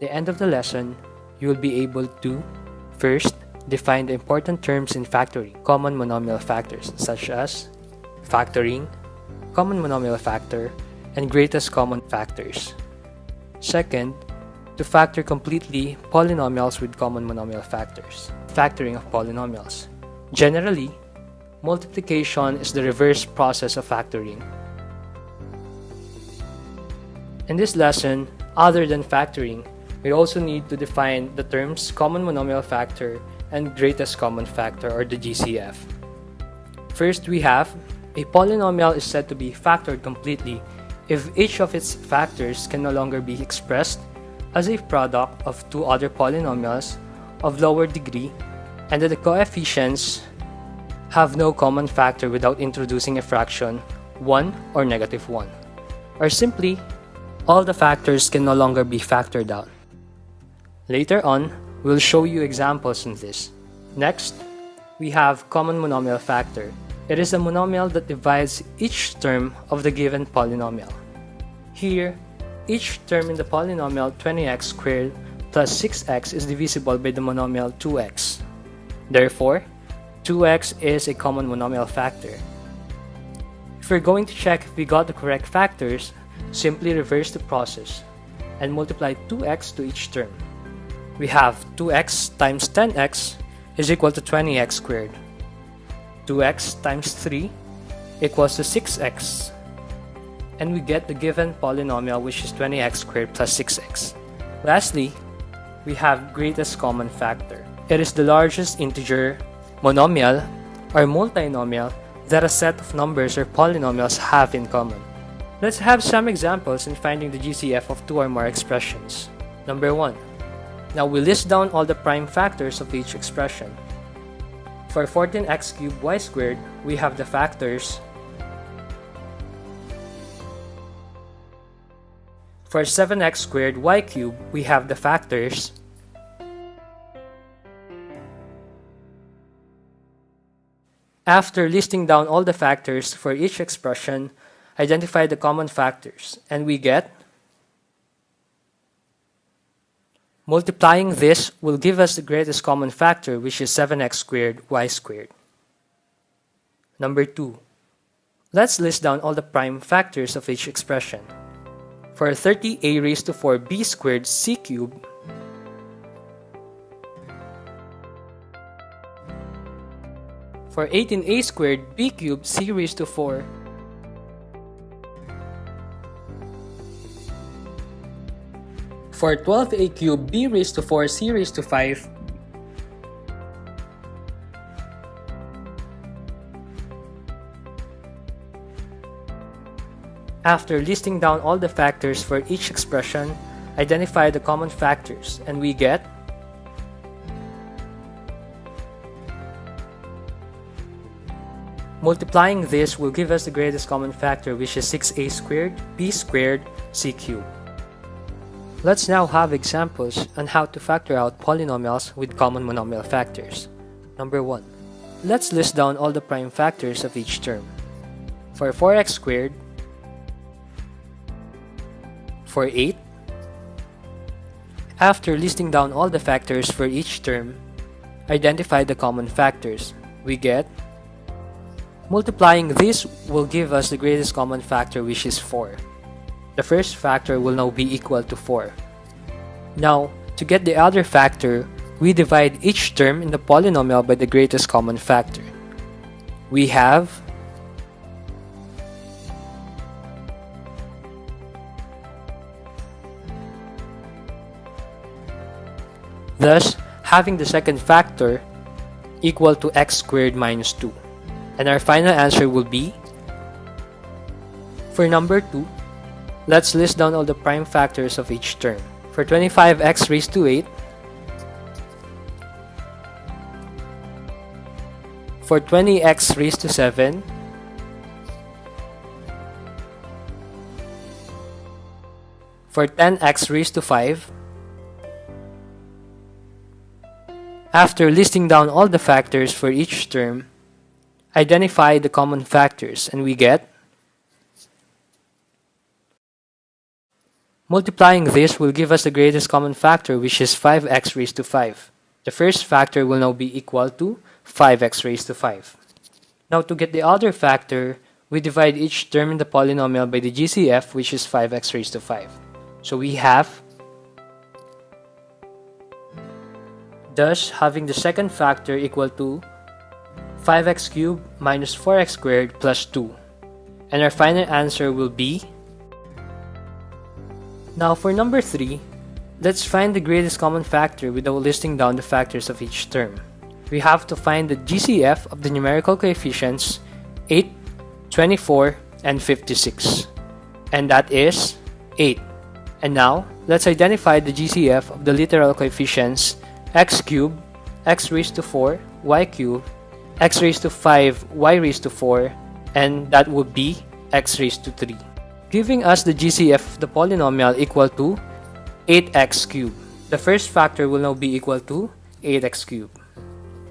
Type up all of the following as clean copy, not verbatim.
the end of the lesson, you will be able to first define the important terms in factoring, common monomial factors such as factoring, common monomial factor, and greatest common factors. Second, to factor completely polynomials with common monomial factors, factoring of polynomials. Generally, multiplication is the reverse process of factoring. In this lesson, other than factoring, we also need to define the terms common monomial factor and greatest common factor, or the GCF. First, we have a polynomial is said to be factored completely if each of its factors can no longer be expressed as a product of two other polynomials of lower degree and that the coefficients have no common factor without introducing a fraction 1 or negative 1. Or simply, all the factors can no longer be factored out. Later on, we'll show you examples in this. Next, we have common monomial factor. It is a monomial that divides each term of the given polynomial. Here, each term in the polynomial 20x squared plus 6x is divisible by the monomial 2x. Therefore, 2x is a common monomial factor. If we're going to check if we got the correct factors, simply reverse the process and multiply 2x to each term. We have 2x times 10x is equal to 20x squared. 2x times 3 equals to 6x. And we get the given polynomial, which is 20x squared plus 6x. Lastly, we have greatest common factor. It is the largest integer monomial or multinomial that a set of numbers or polynomials have in common. Let's have some examples in finding the GCF of two or more expressions. Number 1. Now we list down all the prime factors of each expression. For 14x cubed y squared, we have the factors. For 7x squared y cubed, we have the factors. After listing down all the factors for each expression, identify the common factors, and we get. Multiplying this will give us the greatest common factor, which is 7x squared y squared. Number 2. Let's list down all the prime factors of each expression. For 30a raised to 4b squared c cubed, for 18a squared b cubed c raised to 4, for 12a cubed b raised to 4 c raised to 5, after listing down all the factors for each expression, identify the common factors, and we get. Multiplying this will give us the greatest common factor, which is 6a squared b squared c cubed. Let's now have examples on how to factor out polynomials with common monomial factors. Number 1. Let's list down all the prime factors of each term. For 4x squared, for 8, after listing down all the factors for each term, identify the common factors. We get. Multiplying this will give us the greatest common factor, which is 4. The first factor will now be equal to 4. Now, to get the other factor, we divide each term in the polynomial by the greatest common factor. We have thus having the second factor equal to x squared minus 2. And our final answer will be. For number 2, let's list down all the prime factors of each term. For 25x raised to 8, for 20x raised to 7, for 10x raised to 5, after listing down all the factors for each term, identify the common factors, and we get. Multiplying this will give us the greatest common factor, which is 5x raised to 5. The first factor will now be equal to 5x raised to 5. Now to get the other factor, we divide each term in the polynomial by the GCF, which is 5x raised to 5. So we have, thus having the second factor equal to 5x cubed minus 4x squared plus 2. And our final answer will be. Now for number 3, let's find the greatest common factor without listing down the factors of each term. We have to find the GCF of the numerical coefficients 8, 24, and 56. And that is 8. And now, let's identify the GCF of the literal coefficients x cubed, x raised to 4, y cubed, x raised to 5, y raised to 4, and that would be x raised to 3. Giving us the GCF of the polynomial equal to 8x cubed. The first factor will now be equal to 8x cubed.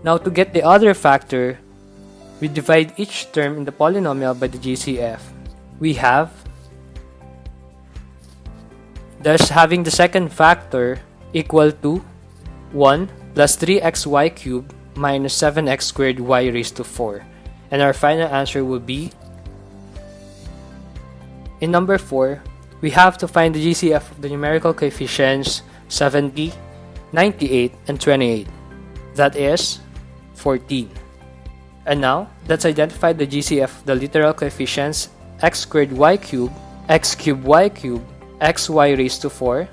Now to get the other factor, we divide each term in the polynomial by the GCF. We have, thus having the second factor equal to 1 plus 3xy cubed minus 7x squared y raised to 4. And our final answer will be, in number 4, we have to find the GCF of the numerical coefficients 70, 98, and 28. That is 14. And now, let's identify the GCF of the literal coefficients x squared y cubed, x cubed y cubed, xy raised to 4,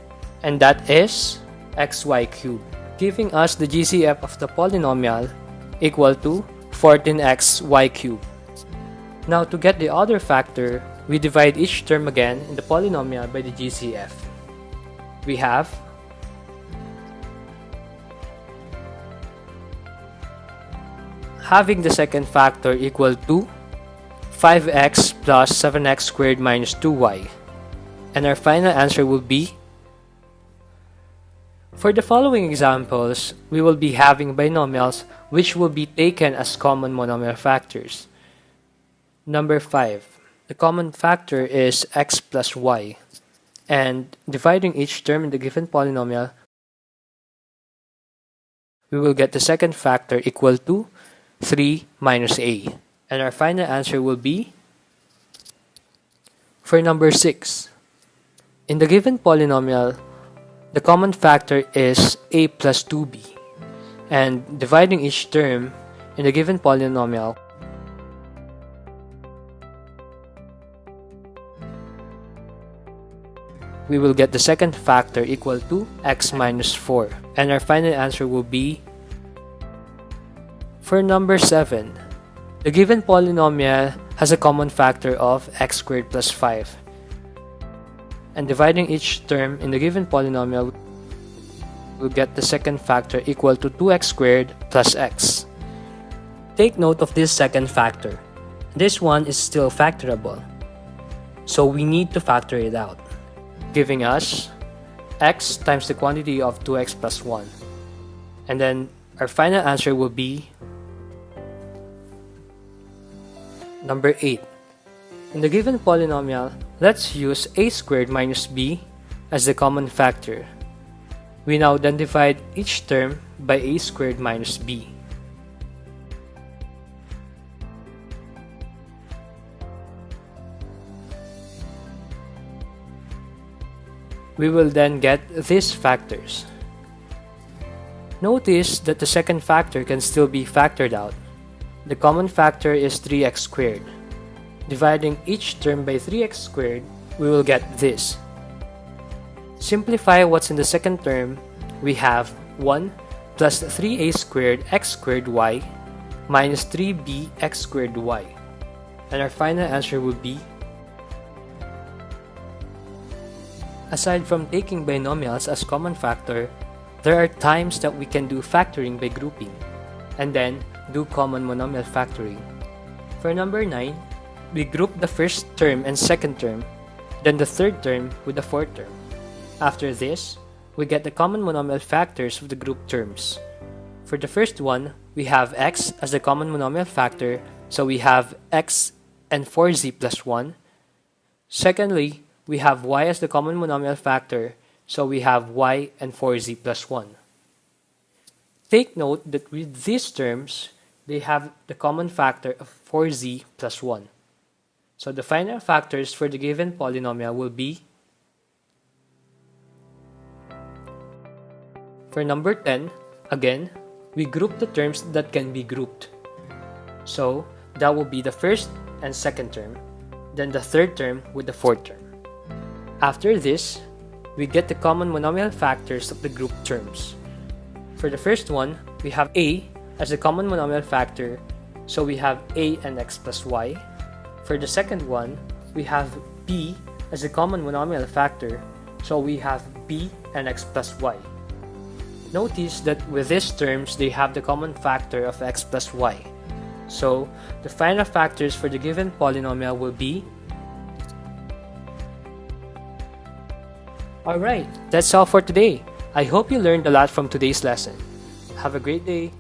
and that is xy cubed, giving us the GCF of the polynomial equal to 14xy cubed. Now to get the other factor, we divide each term again in the polynomial by the GCF. We have, having the second factor equal to 5x plus 7x squared minus 2y. And our final answer will be, for the following examples, we will be having binomials which will be taken as common monomial factors. Number 5. The common factor is x plus y, and dividing each term in the given polynomial, we will get the second factor equal to 3 minus a. And our final answer will be, for number 6. In the given polynomial, the common factor is a plus 2b, and dividing each term in the given polynomial, we will get the second factor equal to x minus 4. And our final answer will be, for number 7. The given polynomial has a common factor of x squared plus 5. And dividing each term in the given polynomial, we'll get the second factor equal to 2x squared plus x. Take note of this second factor. This one is still factorable, so we need to factor it out, giving us x times the quantity of 2x plus 1. And then our final answer will be number 8. In the given polynomial, let's use a squared minus b as the common factor. We now then divide each term by a squared minus b. We will then get these factors. Notice that the second factor can still be factored out. The common factor is 3x squared. Dividing each term by 3x squared, we will get this. Simplify what's in the second term, we have 1 plus 3a squared x squared y minus 3b x squared y. And our final answer would be, aside from taking binomials as common factor, there are times that we can do factoring by grouping, and then do common monomial factoring. For number 9, we group the first term and second term, then the third term with the fourth term. After this, we get the common monomial factors of the group terms. For the first one, we have x as the common monomial factor, so we have x and 4z plus 1. Secondly, we have y as the common monomial factor, so we have y and 4z plus 1. Take note that with these terms, they have the common factor of 4z plus 1. So the final factors for the given polynomial will be, for number 10, again, we group the terms that can be grouped. So that will be the first and second term, then the third term with the fourth term. After this, we get the common monomial factors of the grouped terms. For the first one, we have a as the common monomial factor, so we have a and x plus y. For the second one, we have b as the common monomial factor, so we have b and x plus y. Notice that with these terms, they have the common factor of x plus y. So the final factors for the given polynomial will be. Alright, that's all for today. I hope you learned a lot from today's lesson. Have a great day.